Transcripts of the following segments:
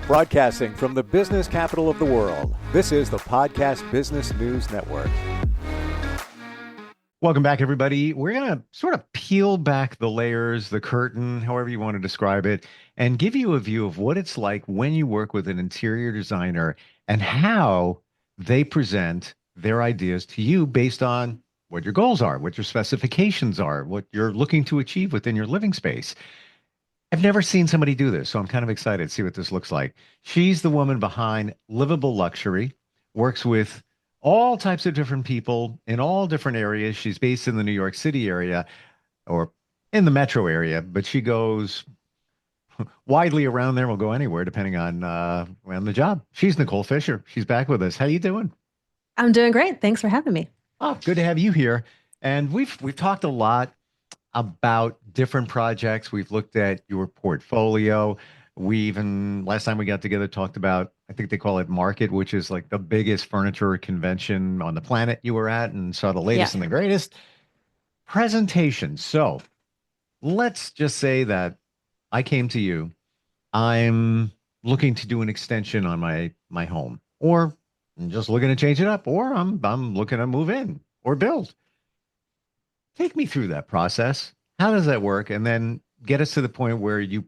Broadcasting from the business capital of the world, this is the Podcast Business News Network. Welcome back, everybody. We're going to sort of peel back the layers, the curtain, however you want to describe it, and give you a view of what it's like when you work with an interior designer and how they present their ideas to you based on what your goals are, what your specifications are, what you're looking to achieve within your living space. I've never seen somebody do this, so I'm kind of excited to see what this looks like. She's the woman behind Livable Luxury, works with all types of different people in all different areas. She's based in the New York City area or in the metro area, but she goes widely around there. We'll go anywhere depending on the job. She's Nicole Fisher. She's back with us. How you doing? I'm doing great. Thanks for having me. Oh, good to have you here. And we've talked a lot about different projects. We've looked at your portfolio. We even last time we got together talked about, I think they call it Market, which is like the biggest furniture convention on the planet you were at and saw the latest and the greatest presentation. So let's just say that I came to you. I'm looking to do an extension on my home, or I'm just looking to change it up, or I'm looking to move in or build. Take me through that process. How does that work? And then get us to the point where you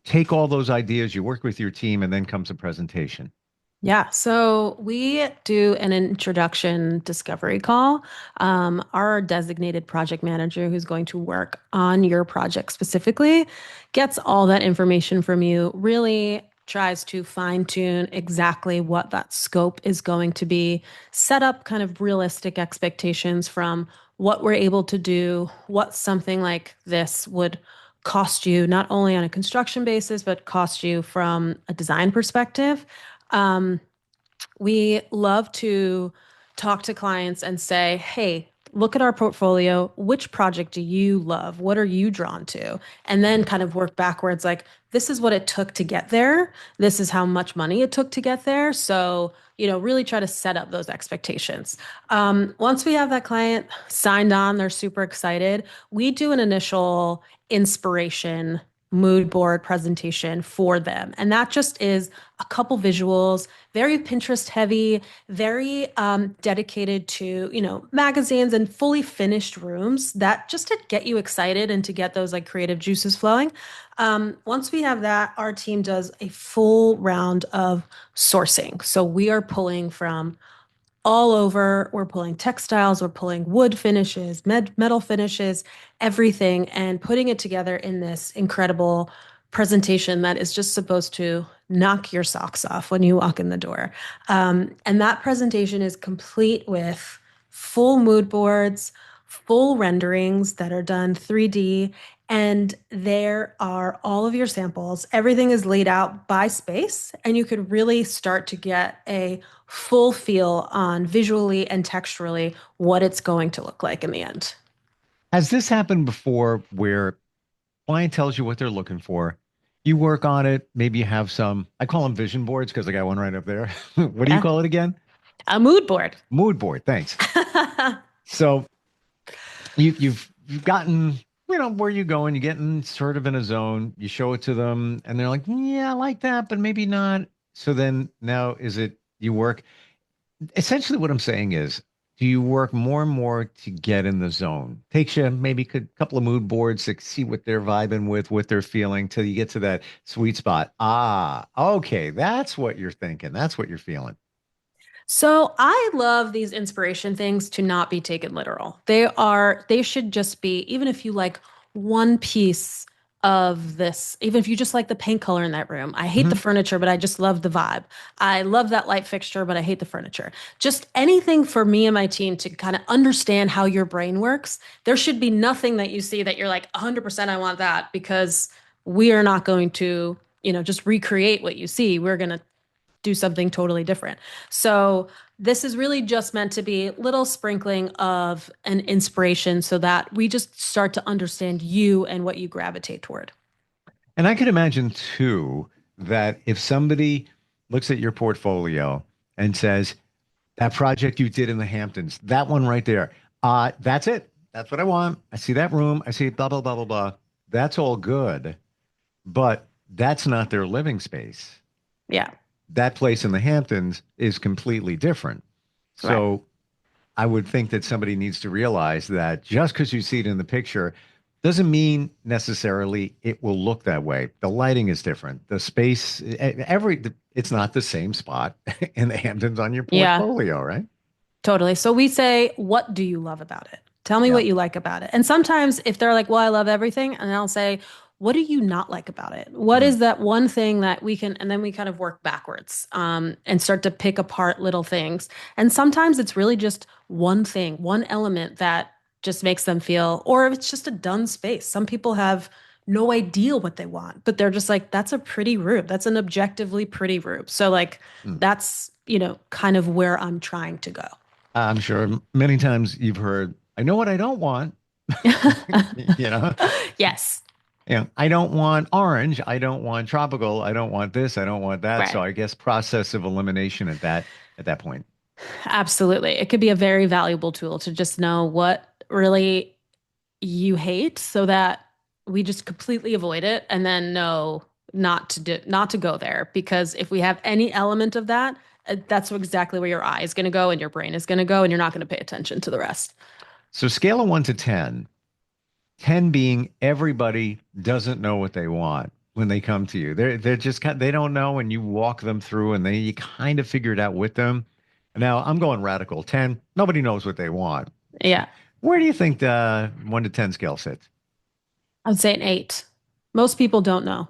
take all those ideas, you work with your team, and then comes a presentation. Yeah, so we do an introduction discovery call. Our designated project manager, who's going to work on your project specifically, gets all that information from you, really tries to fine tune exactly what that scope is going to be, set up kind of realistic expectations from what we're able to do, what something like this would cost you, not only on a construction basis, but cost you from a design perspective. Um, we love to talk to clients and say, hey, look at our portfolio. Which project do you love? What are you drawn to? And then kind of work backwards like, this is what it took to get there. This is how much money it took to get there. So, really try to set up those expectations. Once we have that client signed on, they're super excited. We do an initial inspiration mood board presentation for them. And that just is a couple visuals, very Pinterest heavy, very dedicated to, magazines and fully finished rooms that just to get you excited and to get those like creative juices flowing. Once we have that, our team does a full round of sourcing. So we are pulling from all over. We're pulling textiles, we're pulling wood finishes, metal finishes, everything, and putting it together in this incredible presentation that is just supposed to knock your socks off when you walk in the door. And that presentation is complete with full mood boards, full renderings that are done 3D. And there are all of your samples. Everything is laid out by space, and you could really start to get a full feel on visually and texturally what it's going to look like in the end. Has this happened before where client tells you what they're looking for? You work on it. Maybe you have some, I call them vision boards because I got one right up there. What do you call it again? A mood board. Mood board. Thanks. So you've gotten, where you going, you're getting sort of in a zone, you show it to them and they're like, yeah, I like that, but maybe not. So then now is it you work? Essentially what I'm saying is, do you work more and more to get in the zone? Takes you maybe a couple of mood boards to see what they're vibing with, what they're feeling till you get to that sweet spot. Ah, okay. That's what you're thinking. That's what you're feeling. So I love these inspiration things to not be taken literal. They should just be, even if you like one piece of this, even if you just like the paint color in that room. I hate the furniture, but I just love the vibe. I love that light fixture, but I hate the furniture. Just anything for me and my team to kind of understand how your brain works. There should be nothing that you see that you're like 100% I want that, because we are not going to, just recreate what you see. We're going to do something totally different. So this is really just meant to be little sprinkling of an inspiration so that we just start to understand you and what you gravitate toward. And I can imagine too that if somebody looks at your portfolio and says, that project you did in the Hamptons, that one right there, that's it. That's what I want. I see that room. I see blah, blah, blah, blah, blah. That's all good, but that's not their living space. Yeah. That place in the Hamptons is completely different. Right. So I would think that somebody needs to realize that just because you see it in the picture doesn't mean necessarily it will look that way. The lighting is different. The space, it's not the same spot in the Hamptons on your Yeah. portfolio, right? Totally. So we say, what do you love about it? Tell me Yeah. what you like about it. And sometimes if they're like, well, I love everything, and I'll say, what do you not like about it? What Mm, is that one thing that we can, and then we kind of work backwards and start to pick apart little things. And sometimes it's really just one thing, one element that just makes them feel, or if it's just a done space. Some people have no idea what they want, but they're just like, that's a pretty room. That's an objectively pretty room. So, like, mm. that's, kind of where I'm trying to go. I'm sure many times you've heard, I know what I don't want. You know, Yes. I don't want orange. I don't want tropical. I don't want this. I don't want that. So Right. I guess process of elimination at that point. Absolutely. It could be a very valuable tool to just know what really you hate so that we just completely avoid it and then know not to go there because if we have any element of that, that's exactly where your eye is going to go and your brain is going to go and you're not going to pay attention to the rest. So scale of 1 to 10, 10 being everybody doesn't know what they want when they come to you. They're just they don't know, and you walk them through, and you kind of figure it out with them. Now I'm going radical. 10, nobody knows what they want. Yeah. Where do you think the 1 to 10 scale sits? I would say an 8. Most people don't know.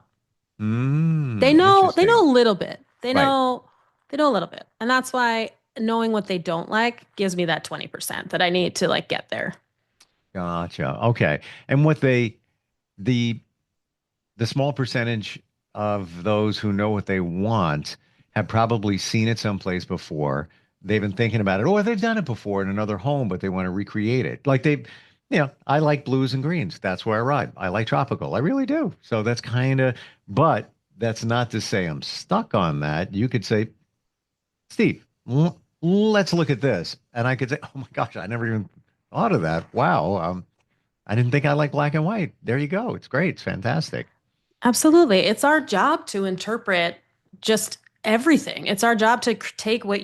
They know Interesting. a little bit. Right. They know a little bit. And that's why knowing what they don't like gives me that 20% that I need to like get there. Gotcha. Okay. And the the small percentage of those who know what they want have probably seen it someplace before. They've been thinking about it, or they've done it before in another home, but they want to recreate it. Like I like blues and greens. That's where I ride. I like tropical. I really do. So that's but that's not to say I'm stuck on that. You could say, Steve, let's look at this. And I could say, oh my gosh, I never even thought of that. Wow. I didn't think I liked black and white. There you go. It's great. It's fantastic. Absolutely. It's our job to interpret just everything. It's our job to take what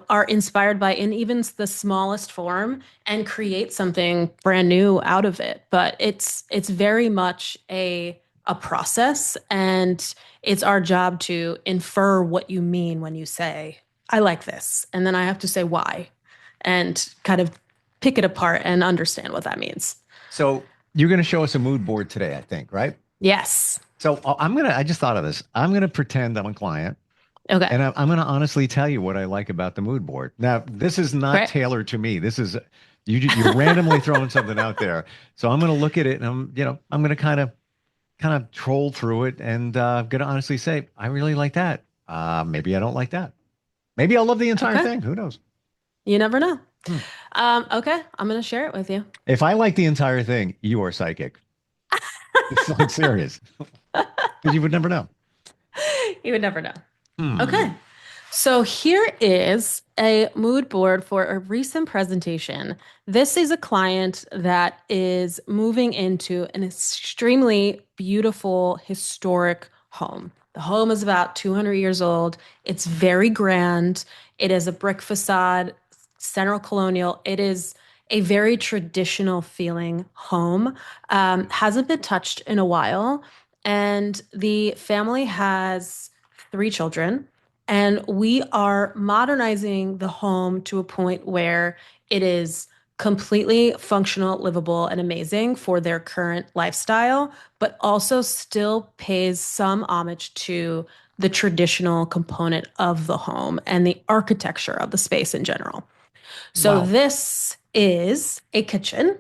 are inspired by in even the smallest form and create something brand new out of it. But it's very much a process and it's our job to infer what you mean when you say, I like this. And then I have to say why and kind of pick it apart and understand what that means. So you're going to show us a mood board today, I think, right? Yes. So I just thought of this. I'm going to pretend I'm a client Okay. and I'm going to honestly tell you what I like about the mood board. Now, this is not Great. tailored to me. This is, you're randomly throwing something out there. So I'm going to look at it and I'm going to kind of troll through it and going to honestly say, I really like that. Maybe I don't like that. Maybe I'll love the entire Okay. thing. Who knows? You never know. Hmm. Okay, I'm gonna share it with you. If I like the entire thing, you are psychic. It's like serious. Because you would never know. You would never know. Hmm. Okay. So here is a mood board for a recent presentation. This is a client that is moving into an extremely beautiful historic home. The home is about 200 years old. It's very grand. It is a brick facade, center colonial. It is a very traditional feeling home. Hasn't been touched in a while. And the family has 3 children. And we are modernizing the home to a point where it is completely functional, livable, and amazing for their current lifestyle, but also still pays some homage to the traditional component of the home and the architecture of the space in general. So, Wow. this is a kitchen.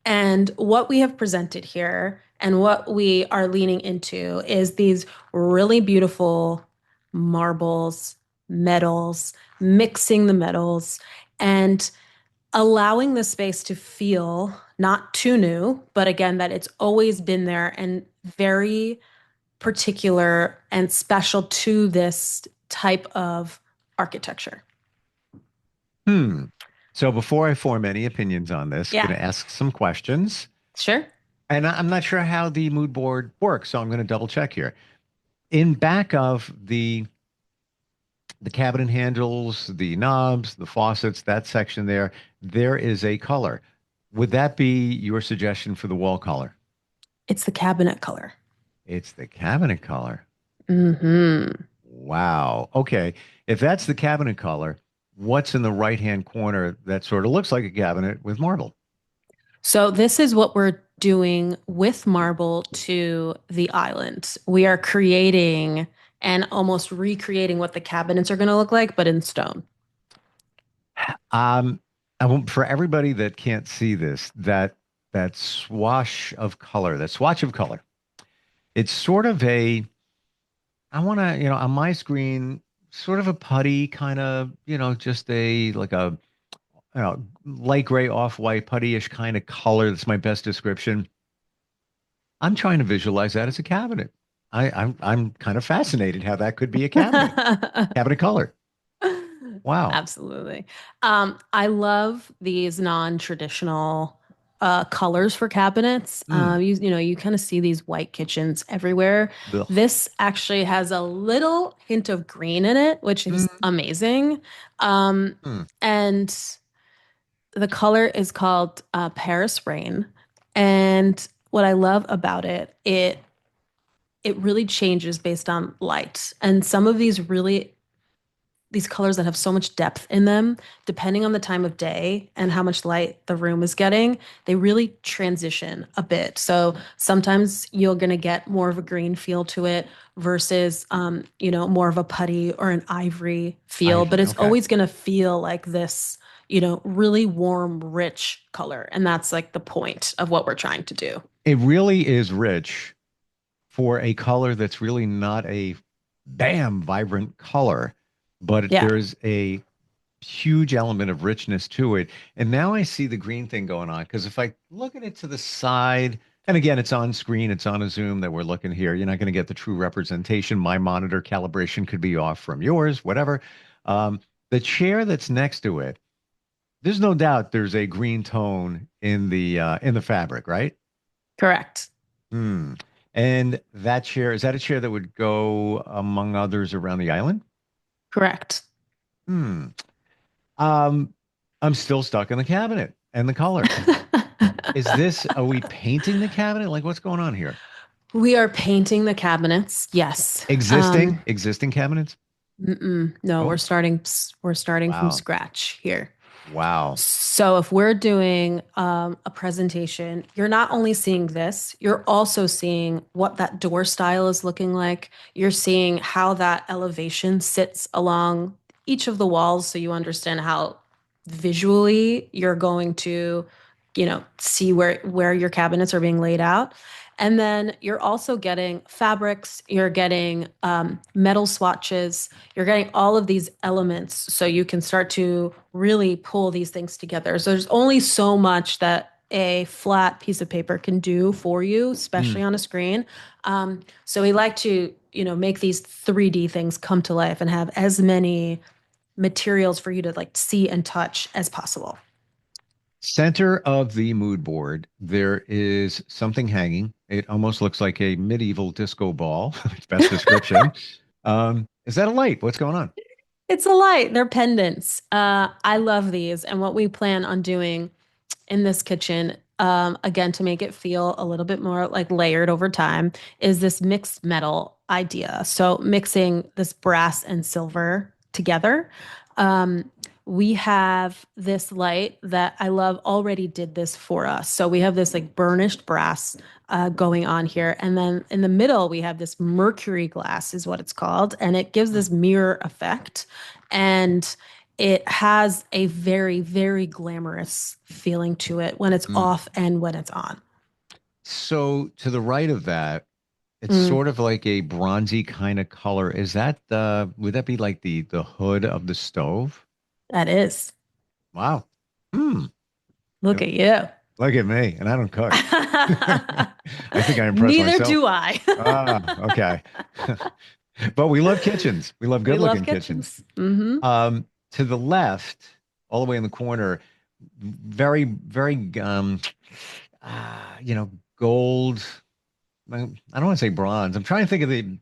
And what we have presented here and what we are leaning into is these really beautiful marbles, metals, mixing the metals, and allowing the space to feel not too new, but again, that it's always been there and very particular and special to this type of architecture. Hmm. So before I form any opinions on this, Yeah, going to ask some questions. sure. And I'm not sure how the mood board works, so I'm going to double check here. in back of the cabinet handles, the knobs, the faucets, that section there, there is a color. Would that be your suggestion for the wall color? It's the cabinet color. It's the cabinet color. Hmm. Wow. Okay. If that's the cabinet color, what's in the right-hand corner that sort of looks like a cabinet with marble? So this is what we're doing with marble to the island. We are creating and almost recreating what the cabinets are going to look like, but in stone. Um, for everybody that can't see this, that swash of color, that swatch of color, it's sort of a, I want to, on my screen, sort of a putty kind of, just a like a light gray, off-white, putty-ish kind of color. That's my best description. I'm trying to visualize that as a cabinet. I'm kind of fascinated how that could be a cabinet. Cabinet color. Wow. Absolutely. I love these non-traditional colors for cabinets. Mm. You kind of see these white kitchens everywhere. Ugh. This actually has a little hint of green in it, which is Mm. amazing. Um, Mm. and the color is called Paris Rain. And what I love about it, it really changes based on light. And some of these colors that have so much depth in them, depending on the time of day and how much light the room is getting, they really transition a bit. So sometimes you're going to get more of a green feel to it versus, more of a putty or an ivory feel, but Ivory. it's Okay. always going to feel like this, really warm, rich color. And that's like the point of what we're trying to do. It really is rich for a color that's really not a bam vibrant color, but Yeah, there's a huge element of richness to it. And now I see the green thing going on because if I look at it to the side, and again, it's on screen, it's on a Zoom that we're looking here. You're not going to get the true representation. My monitor calibration could be off from yours, whatever. The chair that's next to it, there's no doubt there's a green tone in the fabric, right? correct. Hmm. And that chair, is that a chair that would go among others around the island? Correct. Hmm. Um, I'm still stuck in the cabinet and the color. Are we painting the cabinet? Like what's going on here? We are painting the cabinets. Yes. Existing cabinets? No, Oh, we're starting from wow. scratch here. Wow. So if we're doing a presentation, you're not only seeing this, you're also seeing what that door style is looking like. You're seeing how that elevation sits along each of the walls so you understand how visually you're going to, see where your cabinets are being laid out. And then you're also getting fabrics, you're getting metal swatches, you're getting all of these elements so you can start to really pull these things together. So there's only so much that a flat piece of paper can do for you, Hmm. especially on a screen. So we like to, make these 3D things come to life and have as many materials for you to like see and touch as possible. Center of the mood board, there is something hanging. It almost looks like a medieval disco ball. It's best description. Is that a light? What's going on? It's a light. They're pendants. I love these. And what we plan on doing in this kitchen, again, to make it feel a little bit more like layered over time, is this mixed metal idea. So mixing this brass and silver together. Um, we have this light that I love already did this for us. So we have this like burnished brass going on here. And then in the middle, we have this mercury glass, is what it's called. And it gives this mirror effect. And it has a very, very glamorous feeling to it when it's Mm. off and when it's on. So to the right of that, it's Mm, sort of like a bronzy kind of color. Would that be like the hood of the stove? that is. Wow. Hmm. Look at you. Look at me, and I don't cook. I think I impressed Neither myself. do I. Okay. But we love kitchens. We love We good love looking kitchens. kitchens. Hmm. To the left, all the way in the corner, very, very, gold. I don't want to say bronze. I'm trying to think of the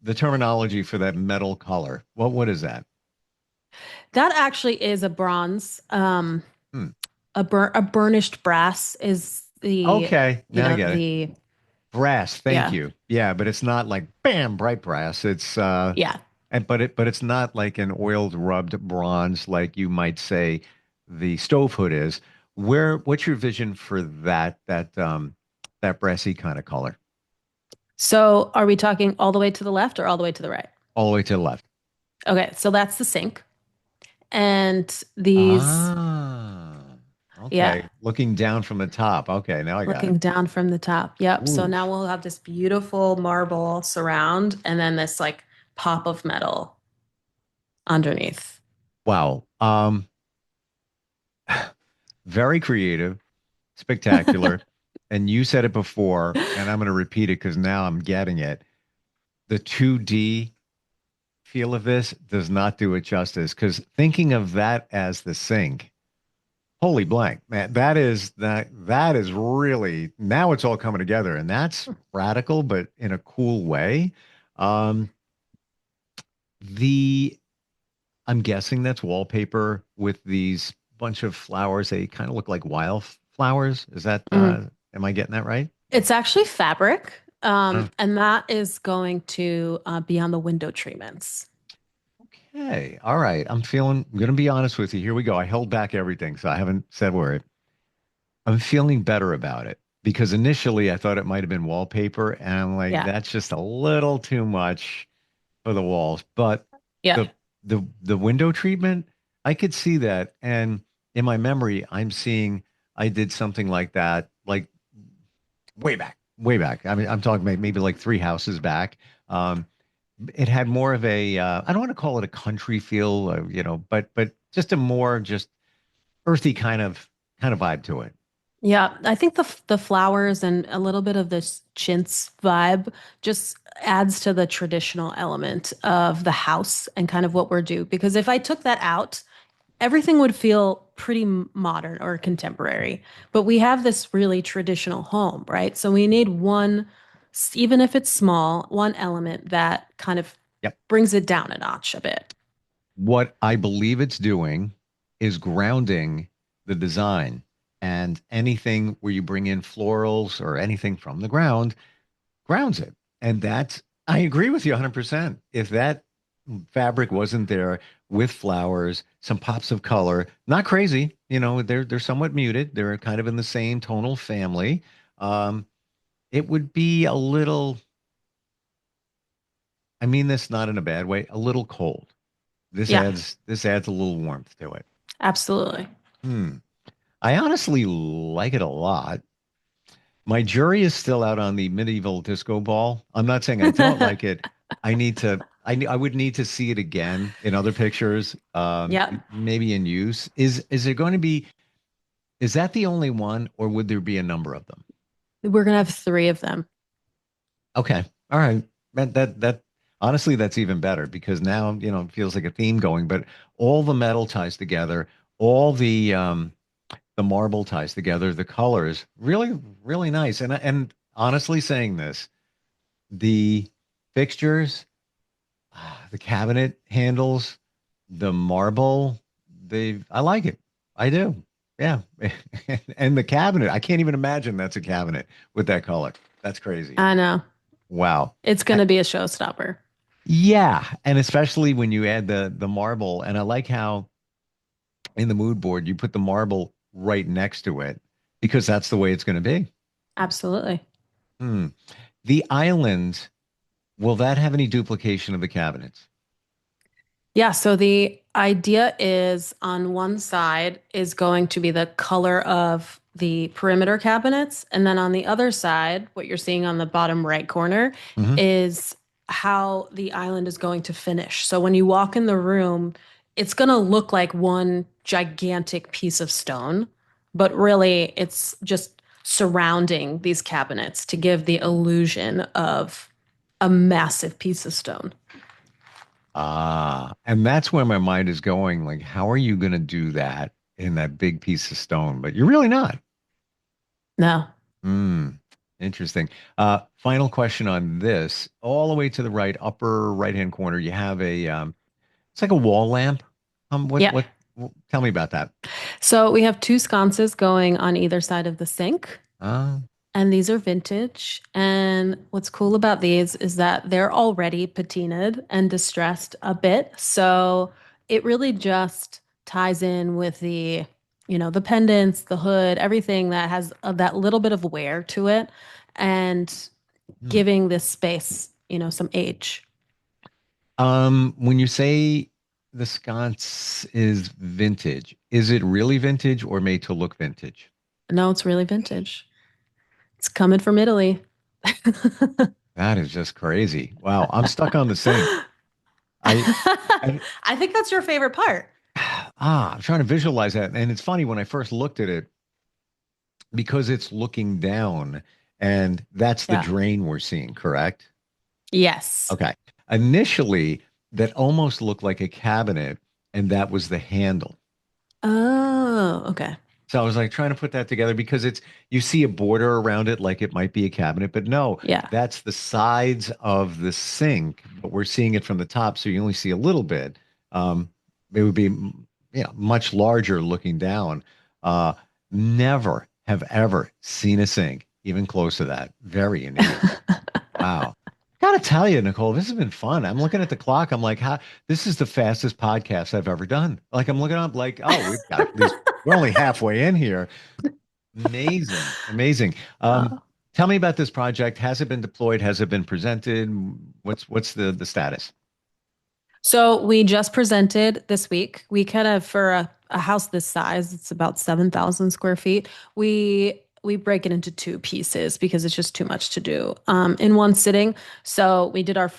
the terminology for that metal color. What is that? That actually is a bronze. Hmm. A burnished brass is the, Okay, you now I know, get it. the Brass, thank yeah, you. Yeah, but it's not like bam, bright brass. It's yeah. and but it's not like an oiled rubbed bronze like you might say the stove hood is. What's your vision for that brassy kind of color? So are we talking all the way to the left or all the way to the right? All the way to the left. Okay, so that's the sink. And these, Ah, yeah, okay. Looking down from the top. Okay, now I got it. looking down from the top. Yep. So Ooh, now we'll have this beautiful marble surround and then this like pop of metal underneath. wow. Very creative, spectacular. And you said it before, and I'm going to repeat it because now I'm getting it. The 2D feel of this does not do it justice because thinking of that as the sink, holy blank, man, that is really now it's all coming together, and that's radical, but in a cool way. Um, the I'm guessing that's wallpaper with these bunch of flowers. They kind of look like wildflowers. Is that Mhm. am I getting that right? It's actually fabric, Oh, and that is going to be on the window treatments. okay. All right. I'm gonna be honest with you. Here we go. I held back everything, so I haven't said a word. I'm feeling better about it because initially I thought it might have been wallpaper, and I'm like, Yeah, that's just a little too much for the walls. But yeah, the window treatment, I could see that. And in my memory, I'm seeing I did something like that, like way back, way back. I mean, I'm talking maybe like three houses back. Um, it had more of a I don't want to call it a country feel, but just a more just earthy kind of vibe to it. yeah. I think the flowers and a little bit of this chintz vibe just adds to the traditional element of the house and kind of what we're due. Because if I took that out, everything would feel pretty modern or contemporary. But we have this really traditional home, right? So we need one, even if it's small, one element that kind of Yep. brings it down a notch a bit. What I believe it's doing is grounding the design and anything where you bring in florals or anything from the ground grounds it. And that's, I agree with you 100%. If that fabric wasn't there with flowers, some pops of color, not crazy, they're somewhat muted. They're kind of in the same tonal family. Um, it would be a little, I mean this not in a bad way, a little cold. This Yeah, adds this adds a little warmth to it. absolutely. Hmm. I honestly like it a lot. My jury is still out on the medieval disco ball. I'm not saying I don't like it. I would need to see it again in other pictures, Yep. maybe in use. Is that the only one, or would there be a number of them? We're gonna have three of them. Okay. All right. That honestly, that's even better because now, it feels like a theme going, but all the metal ties together, all the marble ties together, the colors, really, really nice. And honestly saying this, the fixtures, the cabinet handles, the marble, I like it. I do. Yeah. And the cabinet, I can't even imagine that's a cabinet with that color. That's crazy. I know. Wow. It's I- gonna be a showstopper. yeah, and especially when you add the marble, and I like how in the mood board you put the marble right next to it because that's the way it's going to be. Absolutely. Hmm. The island, will that have any duplication of the cabinets? Yeah, so the idea is on one side is going to be the color of the perimeter cabinets, and then on the other side, what you're seeing on the bottom right corner Hmm. is how the island is going to finish. So when you walk in the room, it's going to look like one gigantic piece of stone, but really it's just surrounding these cabinets to give the illusion of a massive piece of stone. Ah, and that's where my mind is going. Like, how are you going to do that in that big piece of stone? But you're really not. No. Hmm. Interesting. Final question on this. All the way to the right, upper right-hand corner, you have it's like a wall lamp. Yeah. Tell me about that. So we have two sconces going on either side of the sink, Uh, and these are vintage. And what's cool about these is that they're already patinaed and distressed a bit. So it really just ties in with the pendants, the hood, everything that has that little bit of wear to it, and hmm. giving this space some age. When you say the sconce is vintage, is it really vintage or made to look vintage? No, it's really vintage. It's coming from Italy. That is just crazy. Wow, I'm stuck on the sink. I, I I think that's your favorite part. I'm trying to visualize that. And it's funny when I first looked at it, because it's looking down and that's the Yeah. drain we're seeing, correct? Yes. Okay. Initially, that almost looked like a cabinet, and that was the handle. Oh, okay. So I was like trying to put that together because you see a border around it like it might be a cabinet, but no, Yeah. that's the sides of the sink, but we're seeing it from the top, so you only see a little bit. It would be much larger looking down. Uh, Never have ever seen a sink even close to that. Very unique. Wow. Gotta tell you, Nicole, this has been fun. I'm looking at the clock. I'm like, this is the fastest podcast I've ever done. Like, I'm looking up, like, oh, we've got at least, we're only halfway in here. Amazing. Amazing. Oh. Tell me about this project. Has it been deployed? Has it been presented? What's the status? So we just presented this week. We kind of for a house this size, it's about 7,000 square feet. We break it into two pieces because it's just too much to do in one sitting. So we did our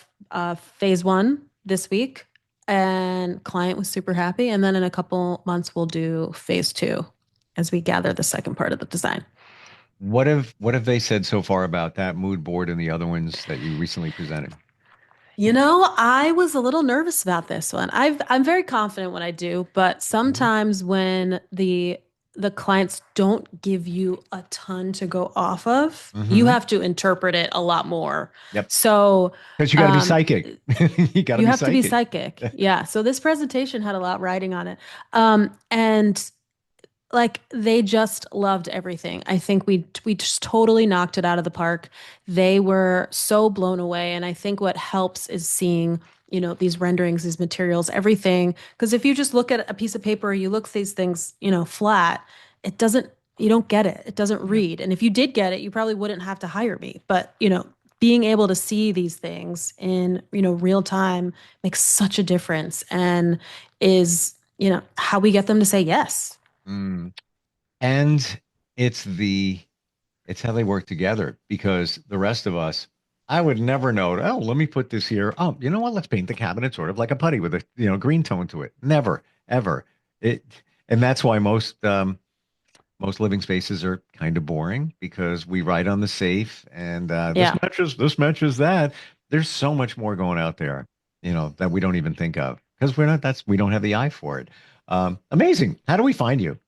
phase one this week, and client was super happy. And then in a couple months, we'll do phase two as we gather the second part of the design. What have they said so far about that mood board and the other ones that you recently presented? I was a little nervous about this one. I'm very confident when I do, but Mhm. sometimes when the clients don't give you a ton to go off of, you Mm-hmm. have to interpret it a lot more. Yep. So, Because you got to be um, psychic. You got to you be have to be psychic. psychic. Yeah. So this presentation had a lot riding on it. And like they just loved everything. I think we just totally knocked it out of the park. They were so blown away, and I think what helps is seeing these renderings, these materials, everything. Because if you just look at a piece of paper or you look at these things flat, it doesn't. You don't get it. It doesn't Yep. read. And if you did get it, you probably wouldn't have to hire me. But being able to see these things in real time makes such a difference, and is how we get them to say yes. Mm. And it's the it's how they work together because the rest of us, I would never know. Oh, let me put this here. Oh, you know what? Let's paint the cabinet sort of like a putty with a green tone to it. Never, ever. It and that's why most living spaces are kind of boring because we write on the safe and Yeah. this matches that. There's so much more going out there, that we don't even think of because we don't have the eye for it. Amazing. How do we find you?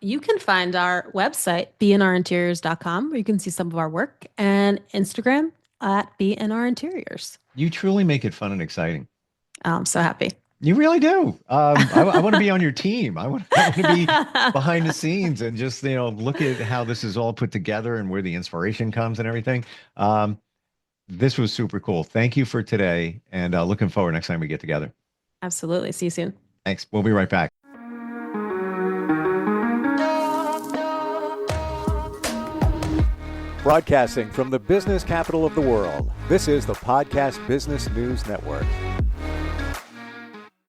You can find our website, bnrinteriors.com, where you can see some of our work, and Instagram at bnrinteriors. You truly make it fun and exciting. I'm so happy. You really do. I want to be on your team. I want to be behind the scenes and just look at how this is all put together and where the inspiration comes and everything. This was super cool. Thank you for today, and looking forward next time we get together. Absolutely. See you soon. Thanks. We'll be right back. Broadcasting from the business capital of the world, this is the Podcast Business News Network.